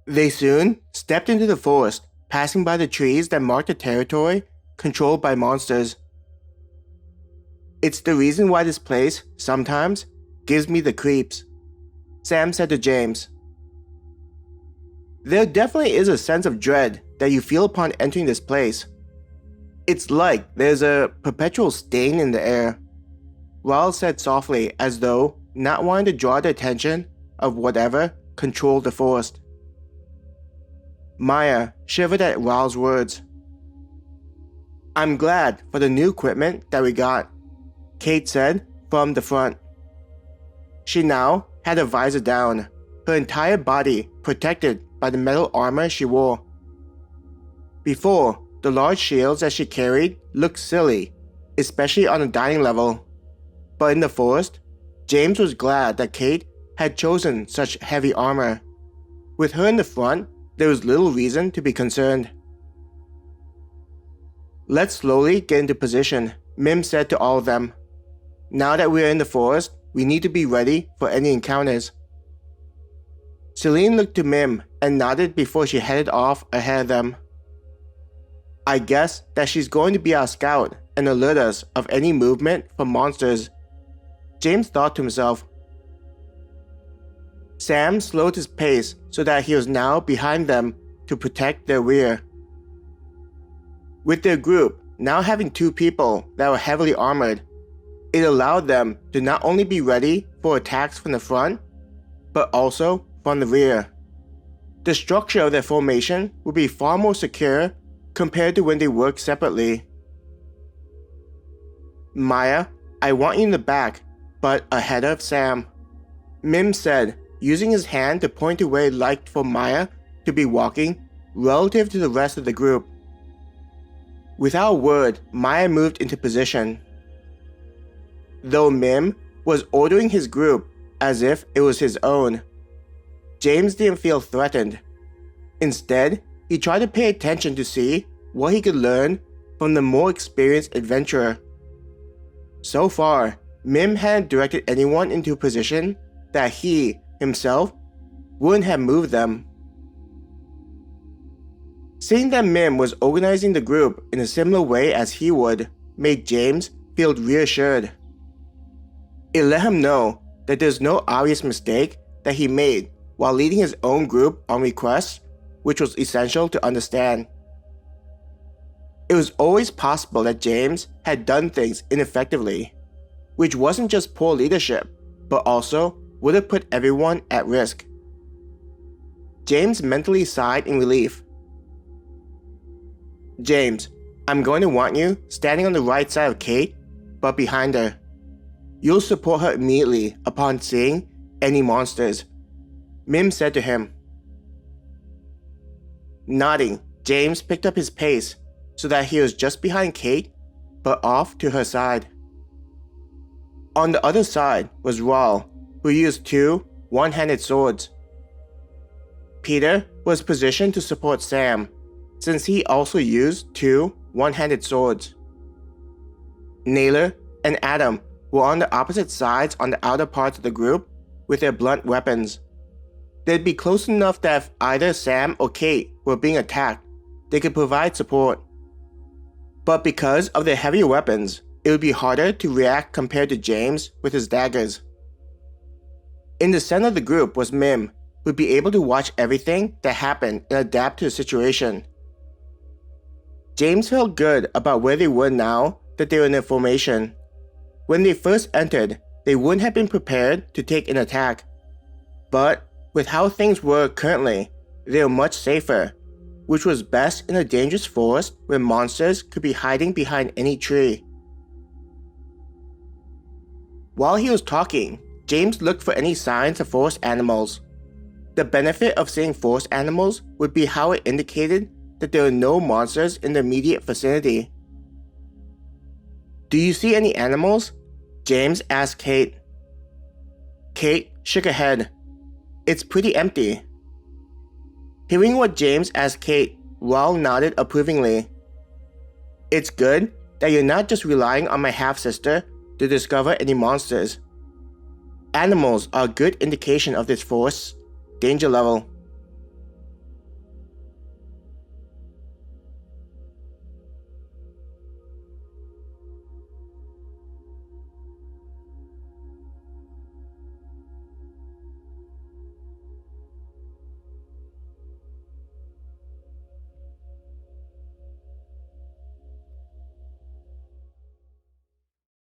They soon stepped into the forest, passing by the trees that marked the territory controlled by monsters. It's the reason why this place, sometimes, gives me the creeps, Sam said to James. There definitely is a sense of dread that you feel upon entering this place. It's like there's a perpetual stain in the air, Raoul said softly, as though not wanting to draw the attention of whatever controlled the forest. Maya shivered at Raoul's words. I'm glad for the new equipment that we got, Kate said from the front. She now had her visor down, her entire body protected by the metal armor she wore. Before, the large shields that she carried looked silly, especially on the dining level. But in the forest, James was glad that Kate had chosen such heavy armor. With her in the front, there was little reason to be concerned. Let's slowly get into position, Mim said to all of them. Now that we're in the forest, we need to be ready for any encounters. Celine looked to Mim and nodded before she headed off ahead of them. I guess that she's going to be our scout and alert us of any movement from monsters, James thought to himself. Sam slowed his pace so that he was now behind them to protect their rear. With their group now having 2 people that were heavily armored, it allowed them to not only be ready for attacks from the front, but also from the rear. The structure of their formation would be far more secure compared to when they worked separately. Maya, I want you in the back, but ahead of Sam, Mim said, using his hand to point to where he'd like for Maya to be walking relative to the rest of the group. Without a word, Maya moved into position. Though Mim was ordering his group as if it was his own, James didn't feel threatened. Instead, he tried to pay attention to see what he could learn from the more experienced adventurer. So far, Mim hadn't directed anyone into a position that he, himself, wouldn't have moved them. Seeing that Mim was organizing the group in a similar way as he would made James feel reassured. It let him know that there's no obvious mistake that he made while leading his own group on requests, which was essential to understand. It was always possible that James had done things ineffectively, which wasn't just poor leadership, but also would have put everyone at risk. James mentally sighed in relief. James, I'm going to want you standing on the right side of Kate, but behind her. You'll support her immediately upon seeing any monsters, Mim said to him. Nodding, James picked up his pace so that he was just behind Kate, but off to her side. On the other side was Raoul, who used 2 one-handed swords. Peter was positioned to support Sam, since he also used 2 one-handed swords. Naylor and Adam were on the opposite sides on the outer parts of the group with their blunt weapons. They'd be close enough that if either Sam or Kate were being attacked, they could provide support. But because of their heavier weapons, it would be harder to react compared to James with his daggers. In the center of the group was Mim, who would be able to watch everything that happened and adapt to the situation. James felt good about where they were now that they were in their formation. When they first entered, they wouldn't have been prepared to take an attack. But with how things were currently, they were much safer, which was best in a dangerous forest where monsters could be hiding behind any tree. While he was talking, James looked for any signs of forest animals. The benefit of seeing forest animals would be how it indicated that there were no monsters in the immediate vicinity. Do you see any animals? James asked Kate. Kate shook her head. It's pretty empty. Hearing what James asked Kate, Raoul nodded approvingly. It's good that you're not just relying on my half-sister to discover any monsters. Animals are a good indication of this forest's danger level.